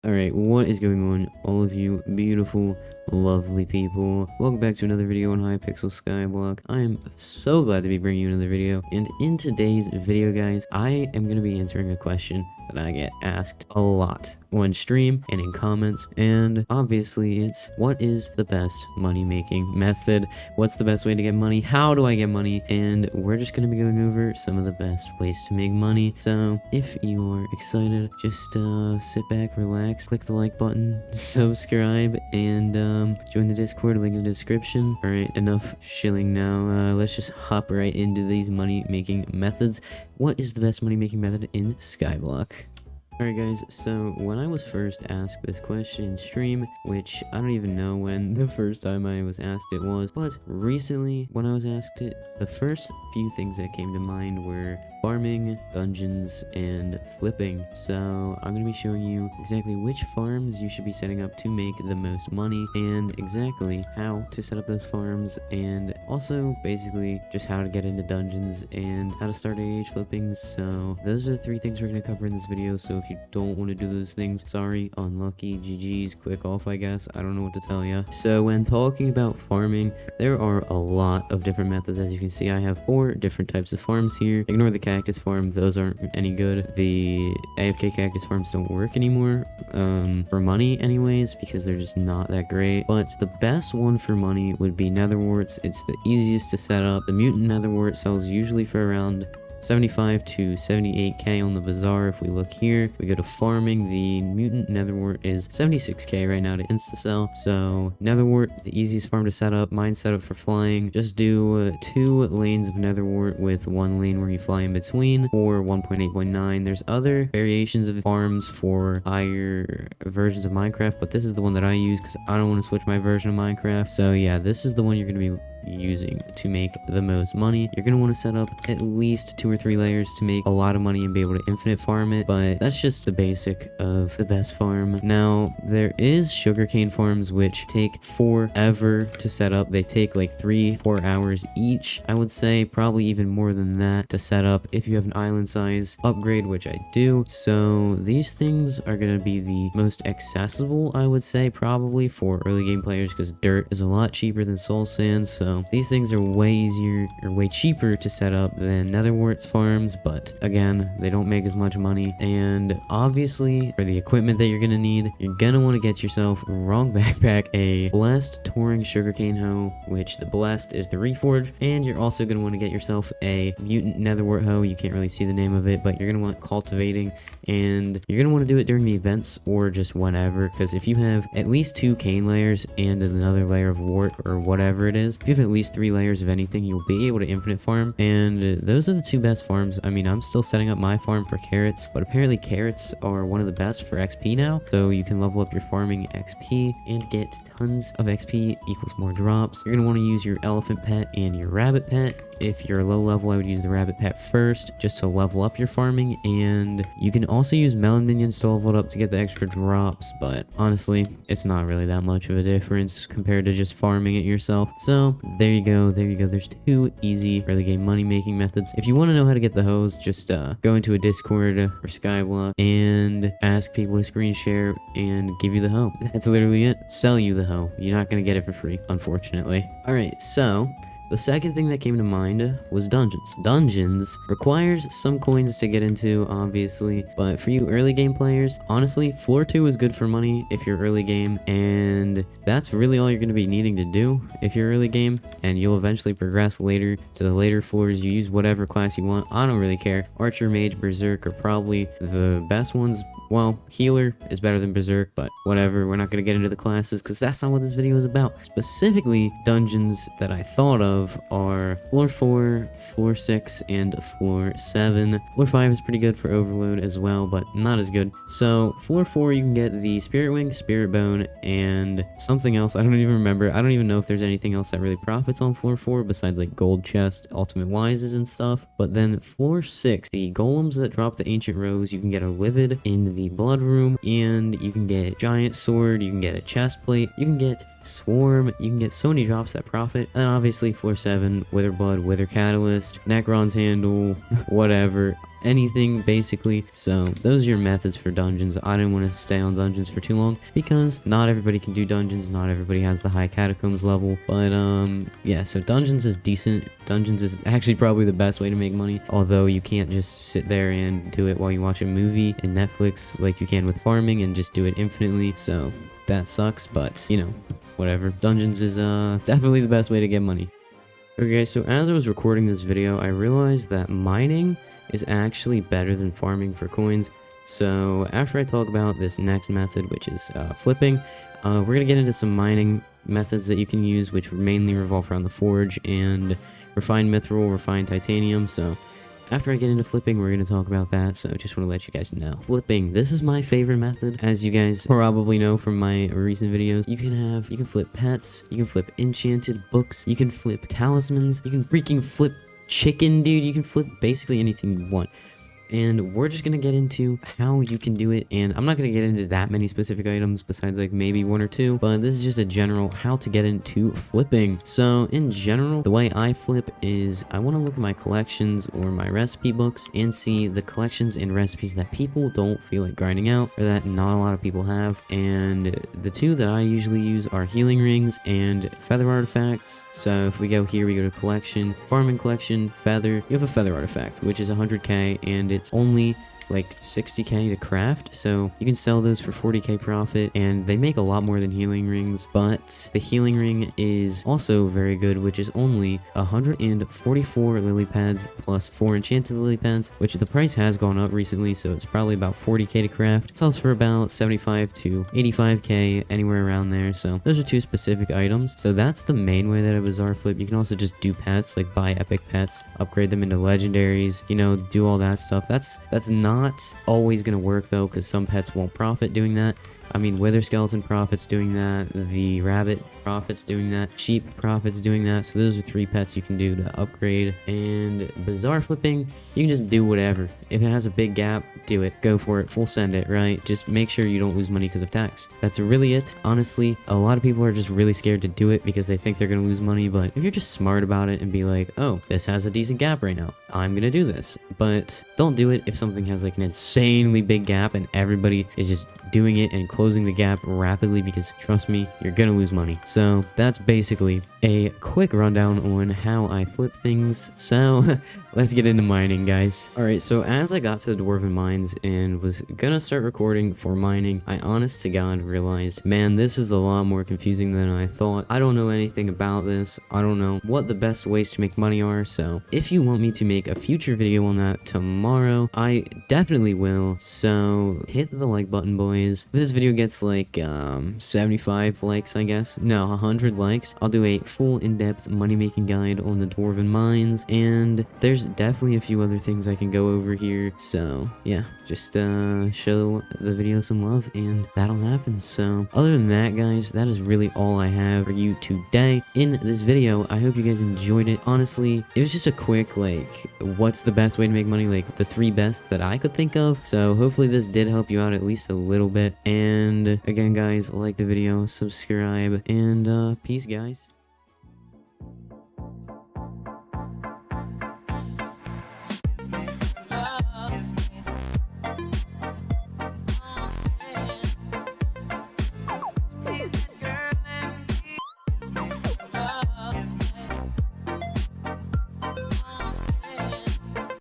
Alright, what is going on, all of you beautiful, lovely people? Welcome back to another video on Hypixel Skyblock. I am so glad to be bringing you another video, and in today's video, guys, I am going to be answering a question that I get asked a lot on stream and in comments, and obviously it's, what is the best money-making method? What's the best way to get money? How do I get money? And we're just going to be going over some of the best ways to make money. So, if you are excited, just sit back, relax, click the like button, subscribe, and join the Discord, link in the description. Alright, enough shilling now. Let's just hop right into these money-making methods. What is the best money-making method in Skyblock? Alright guys, so when I was first asked this question in stream, which I don't even know when the first time I was asked it was, but recently when I was asked it, the first few things that came to mind were farming, dungeons, and flipping. So I'm going to be showing you exactly which farms you should be setting up to make the most money, and exactly how to set up those farms, and also basically just how to get into dungeons and how to start AH flipping. So those are the three things we're going to cover in this video. So if you don't want to do those things, sorry, unlucky, GG's, click off, I guess. I don't know what to tell you. So when talking about farming, there are a lot of different methods. As you can see, I have 4 different types of farms here. Ignore the cactus farm, those aren't any good. The AFK cactus farms don't work anymore, for money anyways, because they're just not that great. But the best one for money would be netherwarts. It's the easiest to set up. The mutant netherwart sells usually for around 75 to 78k on the bazaar. If we look here, we go to farming, the mutant netherwart is 76k right now to insta sell. So netherwart, the easiest farm to set up. Mine's set up for flying. Just do 2 lanes of netherwart with 1 lane where you fly in between, or 1.8.9. There's other variations of farms for higher versions of Minecraft, but this is the one that I use because I don't want to switch my version of Minecraft. So yeah, this is the one you're going to be using to make the most money. You're going to want to set up at least 2 or 3 layers to make a lot of money and be able to infinite farm it, but that's just the basic of the best farm. Now, there is sugarcane farms which take forever to set up. They take like 3-4 hours each. I would say probably even more than that to set up if you have an island size upgrade, which I do. So these things are going to be the most accessible, I would say, probably for early game players, because dirt is a lot cheaper than soul sand. So these things are way easier or way cheaper to set up than netherwarts farms, but again, they don't make as much money. And obviously, for the equipment that you're gonna need, you're gonna want to get yourself, wrong backpack, a blessed touring sugarcane hoe, which the blessed is the reforge, and you're also gonna want to get yourself a mutant netherwart hoe. You can't really see the name of it, but you're gonna want cultivating, and you're gonna want to do it during the events or just whenever, because if you have at least 2 cane layers and another layer of wart or whatever it is, if you have at least 3 layers of anything, you'll be able to infinite farm. And those are the 2 best farms. I mean, I'm still setting up my farm for carrots, but apparently carrots are one of the best for XP now, so you can level up your farming XP and get tons of XP equals more drops. You're going to want to use your elephant pet and your rabbit pet. If you're low level, I would use the rabbit pet first just to level up your farming, and you can also use melon minions to level it up to get the extra drops, but honestly, it's not really that much of a difference compared to just farming it yourself. So there you go, there's 2 easy early game money making methods. If you want to know how to get the hose, just go into a Discord or Skyblock and ask people to screen share and give you the hoe. That's literally it. Sell you the hoe. You're not going to get it for free, unfortunately. Alright, so the second thing that came to mind was dungeons. Dungeons requires some coins to get into, obviously, but for you early game players, honestly, floor 2 is good for money if you're early game, and that's really all you're going to be needing to do if you're early game, and you'll eventually progress later to the later floors. You use whatever class you want. I don't really care. Archer, Mage, Berserk are probably the best ones. Well, healer is better than berserk, but whatever, we're not going to get into the classes because that's not what this video is about. Specifically, dungeons that I thought of are floor 4, floor 6, and floor 7. Floor 5 is pretty good for overload as well, but not as good. So, floor 4, you can get the spirit wing, spirit bone, and something else. I don't even remember. I don't even know if there's anything else that really profits on floor 4 besides like gold chest, ultimate wises, and stuff. But then floor 6, the golems that drop the ancient rose, you can get a livid in the blood room, and you can get giant sword, you can get a chest plate, you can get swarm, you can get so many drops that profit. And obviously floor 7, wither blood, wither catalyst, Necron's handle, whatever. anything basically. So those are your methods for dungeons. I didn't want to stay on dungeons for too long because not everybody can do dungeons, not everybody has the high catacombs level, but yeah, so dungeons is decent. Dungeons is actually probably the best way to make money, although you can't just sit there and do it while you watch a movie in Netflix like you can with farming and just do it infinitely, so that sucks, but you know, whatever. Dungeons is definitely the best way to get money. Okay, so as I was recording this video, I realized that mining is actually better than farming for coins. So after I talk about this next method, which is flipping, we're going to get into some mining methods that you can use, which mainly revolve around the forge and refined mithril, refined titanium. So after I get into flipping, we're going to talk about that, so just want to let you guys know. Flipping, this is my favorite method. As you guys probably know from my recent videos, you can flip pets, you can flip enchanted books, you can flip talismans, you can freaking flip chicken, dude. You can flip basically anything you want. And we're just going to get into how you can do it, and I'm not going to get into that many specific items besides like maybe one or two, but this is just a general how to get into flipping. So in general, the way I flip is I want to look at my collections or my recipe books and see the collections and recipes that people don't feel like grinding out or that not a lot of people have, and the two that I usually use are healing rings and feather artifacts. So if we go here, we go to collection, farming collection, feather, you have a feather artifact, which is 100k, and it's only like 60k to craft, so you can sell those for 40k profit, and they make a lot more than healing rings. But the healing ring is also very good, which is only 144 lily pads plus 4 enchanted lily pads, which the price has gone up recently, so it's probably about 40k to craft. It sells for about 75 to 85k, anywhere around there. So those are two specific items. So that's the main way that a bazaar flip. You can also just do pets, like buy epic pets, upgrade them into legendaries, you know, do all that stuff. That's not always gonna work though, because some pets won't profit doing that. I mean, wither skeleton profits doing that, the rabbit profits doing that, sheep profits doing that. So those are 3 pets you can do to upgrade. And bazaar flipping, you can just do whatever. If it has a big gap, do it. Go for it. Full send it, right? Just make sure you don't lose money because of tax. That's really it. Honestly, a lot of people are just really scared to do it because they think they're gonna lose money. But if you're just smart about it and be like, oh, this has a decent gap right now, I'm gonna do this. But don't do it if something has like an insanely big gap and everybody is just doing it and closing the gap rapidly, because trust me, you're gonna lose money. So that's basically a quick rundown on how I flip things. So let's get into mining, guys. Alright, so as I got to the Dwarven Mines and was gonna start recording for mining, I honest to God realized, man, this is a lot more confusing than I thought. I don't know anything about this. I don't know what the best ways to make money are. So if you want me to make a future video on that tomorrow, I definitely will. So hit the like button, boys. If this video gets like 75 likes, I guess, no, 100 likes, I'll do a full in-depth money-making guide on the Dwarven Mines, and there's definitely a few other things I can go over here. So yeah, just show the video some love and that'll happen. So other than that, guys, that is really all I have for you today in this video. I hope you guys enjoyed it. Honestly, it was just a quick like what's the best way to make money, like the 3 best that I could think of. So hopefully this did help you out at least a little bit. And again, guys, like the video, subscribe, and peace, guys.